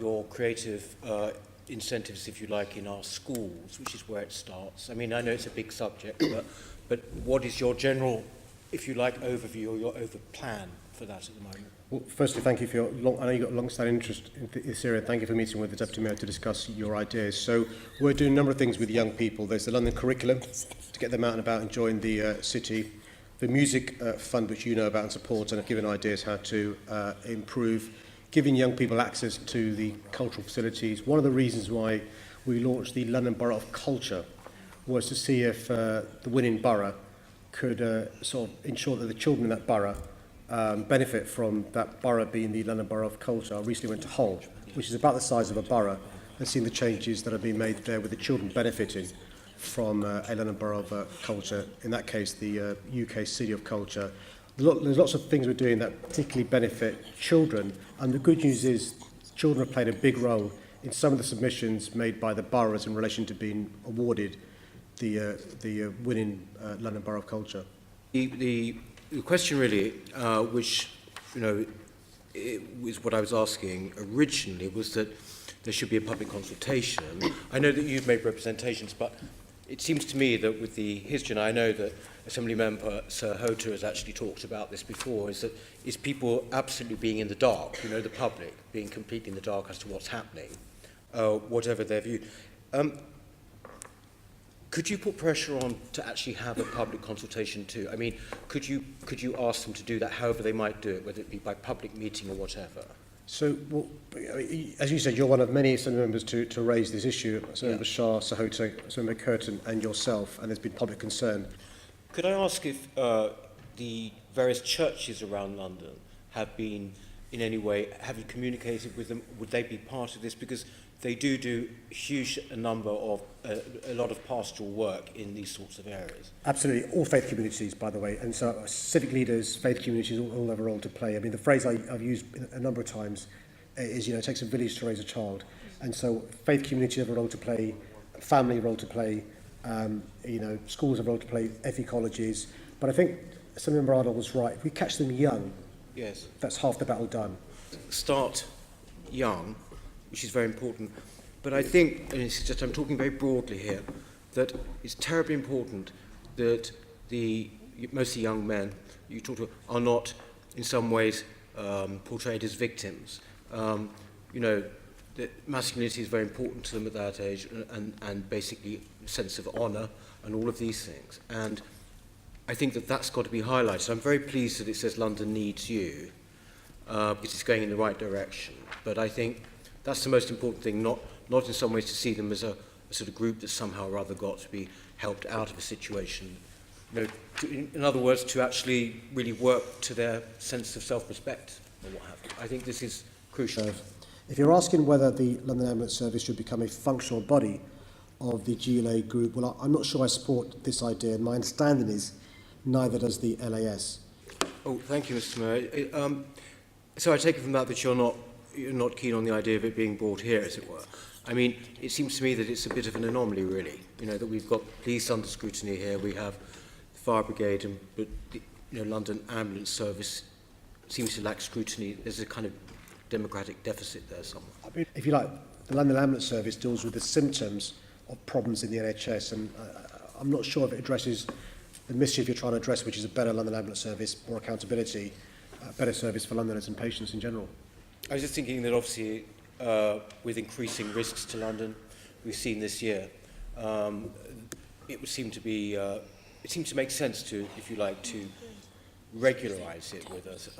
your creative incentives, if you like, in our schools, which is where it starts. I mean, I know it's a big subject, but what is your general, if you like, overview or your over plan for that at the moment? Well, firstly, thank you for your I know you've got a long-standing interest in this area. Thank you for meeting with the Deputy Mayor to discuss your ideas. So we're doing a number of things with young people. There's the London curriculum to get them out and about enjoying the city. The music fund, which you know about and support, and have given ideas how to improve giving young people access to the cultural facilities. One of the reasons why we launched the London Borough of Culture was to see if the winning borough could sort of ensure that the children in that borough benefit from that borough being the London Borough of Culture. I recently went to Hull, which is about the size of a borough, and seen the changes that are being made there with the children benefiting from a London Borough of Culture, in that case the UK City of Culture. There's lots of things we're doing that particularly benefit children, and the good news is children have played a big role in some of the submissions made by the boroughs in relation to being awarded the winning London Borough of Culture. The question really, which is what I was asking originally, was that there should be a public consultation. I know that you've made representations, but it seems to me that with the history, and I know that Assembly Member Sir Hoter has actually talked about this before, is people absolutely being in the dark, the public being completely in the dark as to what's happening, whatever their view. Could you put pressure on to actually have a public consultation too? I mean, could you ask them to do that however they might do it, whether it be by public meeting or whatever? So, well, as you said, you're one of many Assembly members to raise this issue. Assembly Member Shah, Sir Hoter, Assembly Member Curtin and yourself, and there's been public concern. Could I ask if the various churches around London have been in any way, have you communicated with them? Would they be part of this? Because they do a huge number of, a lot of pastoral work in these sorts of areas. Absolutely, all faith communities, by the way, and so civic leaders, faith communities all have a role to play. I mean, the phrase I've used a number of times is, it takes a village to raise a child, and so faith communities have a role to play, family role to play, schools have a role to play, FE colleges, but I think Assembly Member Arnold was right. If we catch them young, yes, that's half the battle done. Start young, which is very important. But I think, and it's just, I'm talking very broadly here, that it's terribly important that mostly young men you talk to are not in some ways portrayed as victims. That masculinity is very important to them at that age, and basically sense of honour and all of these things. And I think that that's got to be highlighted. I'm very pleased that it says London needs you, because it's going in the right direction. But I think that's the most important thing, not in some ways to see them as a sort of group that somehow or other got to be helped out of a situation. In other words, to actually really work to their sense of self-respect or what have you. I think this is crucial. If you're asking whether the London Ambulance Service should become a functional body of the GLA group, well, I'm not sure I support this idea, and my understanding is neither does the LAS. Oh, thank you, Mr. Mayor. So I take it from that you're not keen on the idea of it being brought here, as it were. I mean, it seems to me that it's a bit of an anomaly, really. That we've got police under scrutiny here, we have the fire brigade, but the London Ambulance Service seems to lack scrutiny. There's a kind of democratic deficit there somewhere. I mean, if you like, the London Ambulance Service deals with the symptoms of problems in the NHS, and I'm not sure if it addresses the mischief you're trying to address, which is a better London Ambulance Service, more accountability, better service for Londoners and patients in general. I was just thinking that obviously with increasing risks to London, we've seen this year, it would seem to be, it seems to make sense to, if you like, to regularise it with us.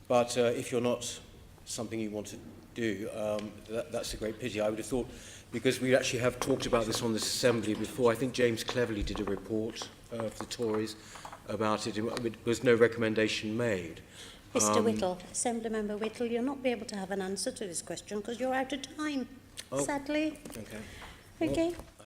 But if you're not something you want to do, that's a great pity. I would have thought, because we actually have talked about this on this Assembly before, I think James Cleverly did a report of the Tories about it. There was no recommendation made. Mr. Whittle, Assembly Member Whittle, you'll not be able to have an answer to this question because you're out of time, sadly. Okay. Okay. Well,